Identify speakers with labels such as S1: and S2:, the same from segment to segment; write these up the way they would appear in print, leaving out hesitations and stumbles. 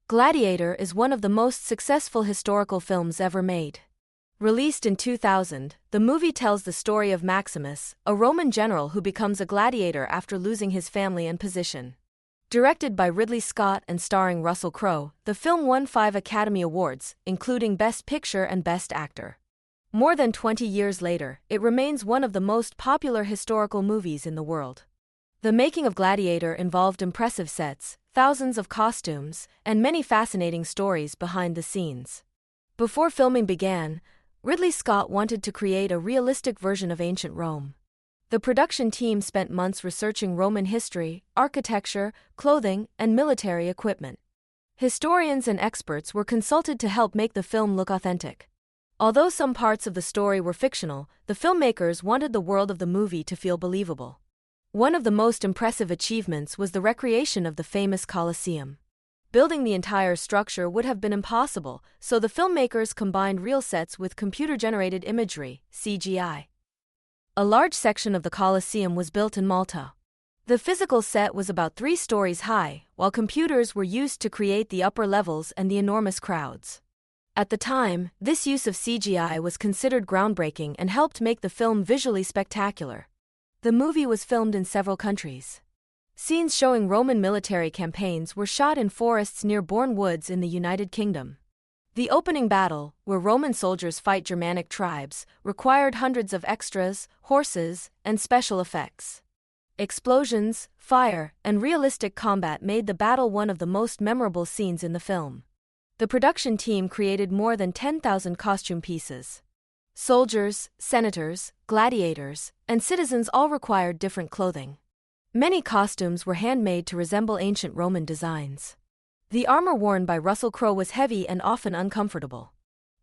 S1: Gladiator is one of the most successful historical films ever made. Released in 2000, the movie tells the story of Maximus, a Roman general who becomes a gladiator after losing his family and position. Directed by Ridley Scott and starring Russell Crowe, the film won 5 Academy Awards, including Best Picture and Best Actor. More than 20 years later, it remains one of the most popular historical movies in the world. The making of Gladiator involved impressive sets, thousands of costumes, and many fascinating stories behind the scenes. Before filming began, Ridley Scott wanted to create a realistic version of ancient Rome. The production team spent months researching Roman history, architecture, clothing, and military equipment. Historians and experts were consulted to help make the film look authentic. Although some parts of the story were fictional, the filmmakers wanted the world of the movie to feel believable. One of the most impressive achievements was the recreation of the famous Colosseum. Building the entire structure would have been impossible, so the filmmakers combined real sets with computer-generated imagery, CGI. A large section of the Colosseum was built in Malta. The physical set was about 3 stories high, while computers were used to create the upper levels and the enormous crowds. At the time, this use of CGI was considered groundbreaking and helped make the film visually spectacular. The movie was filmed in several countries. Scenes showing Roman military campaigns were shot in forests near Bourne Woods in the United Kingdom. The opening battle, where Roman soldiers fight Germanic tribes, required hundreds of extras, horses, and special effects. Explosions, fire, and realistic combat made the battle one of the most memorable scenes in the film. The production team created more than 10,000 costume pieces. Soldiers, senators, gladiators, and citizens all required different clothing. Many costumes were handmade to resemble ancient Roman designs. The armor worn by Russell Crowe was heavy and often uncomfortable.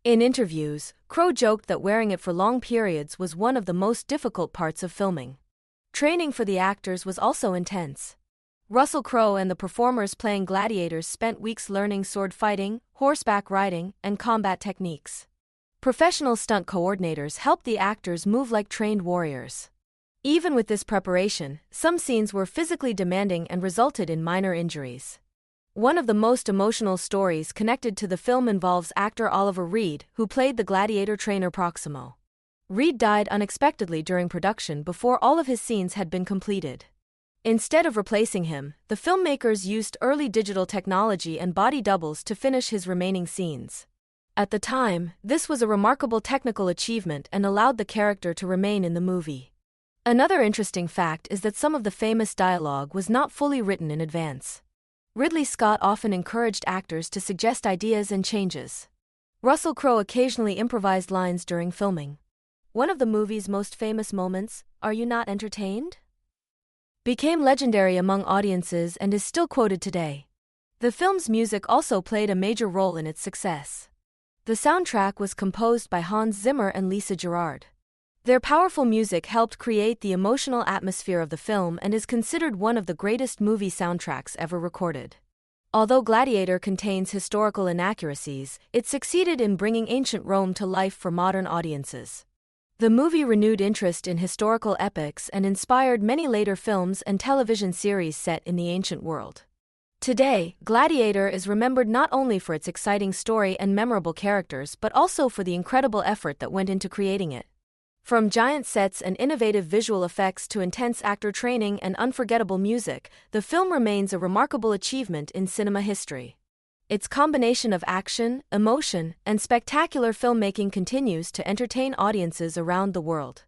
S1: In interviews, Crowe joked that wearing it for long periods was one of the most difficult parts of filming. Training for the actors was also intense. Russell Crowe and the performers playing gladiators spent weeks learning sword fighting, horseback riding, and combat techniques. Professional stunt coordinators helped the actors move like trained warriors. Even with this preparation, some scenes were physically demanding and resulted in minor injuries. One of the most emotional stories connected to the film involves actor Oliver Reed, who played the gladiator trainer Proximo. Reed died unexpectedly during production before all of his scenes had been completed. Instead of replacing him, the filmmakers used early digital technology and body doubles to finish his remaining scenes. At the time, this was a remarkable technical achievement and allowed the character to remain in the movie. Another interesting fact is that some of the famous dialogue was not fully written in advance. Ridley Scott often encouraged actors to suggest ideas and changes. Russell Crowe occasionally improvised lines during filming. One of the movie's most famous moments, "Are you not entertained?" became legendary among audiences and is still quoted today. The film's music also played a major role in its success. The soundtrack was composed by Hans Zimmer and Lisa Gerrard. Their powerful music helped create the emotional atmosphere of the film and is considered one of the greatest movie soundtracks ever recorded. Although Gladiator contains historical inaccuracies, it succeeded in bringing ancient Rome to life for modern audiences. The movie renewed interest in historical epics and inspired many later films and television series set in the ancient world. Today, Gladiator is remembered not only for its exciting story and memorable characters but also for the incredible effort that went into creating it. From giant sets and innovative visual effects to intense actor training and unforgettable music, the film remains a remarkable achievement in cinema history. Its combination of action, emotion, and spectacular filmmaking continues to entertain audiences around the world.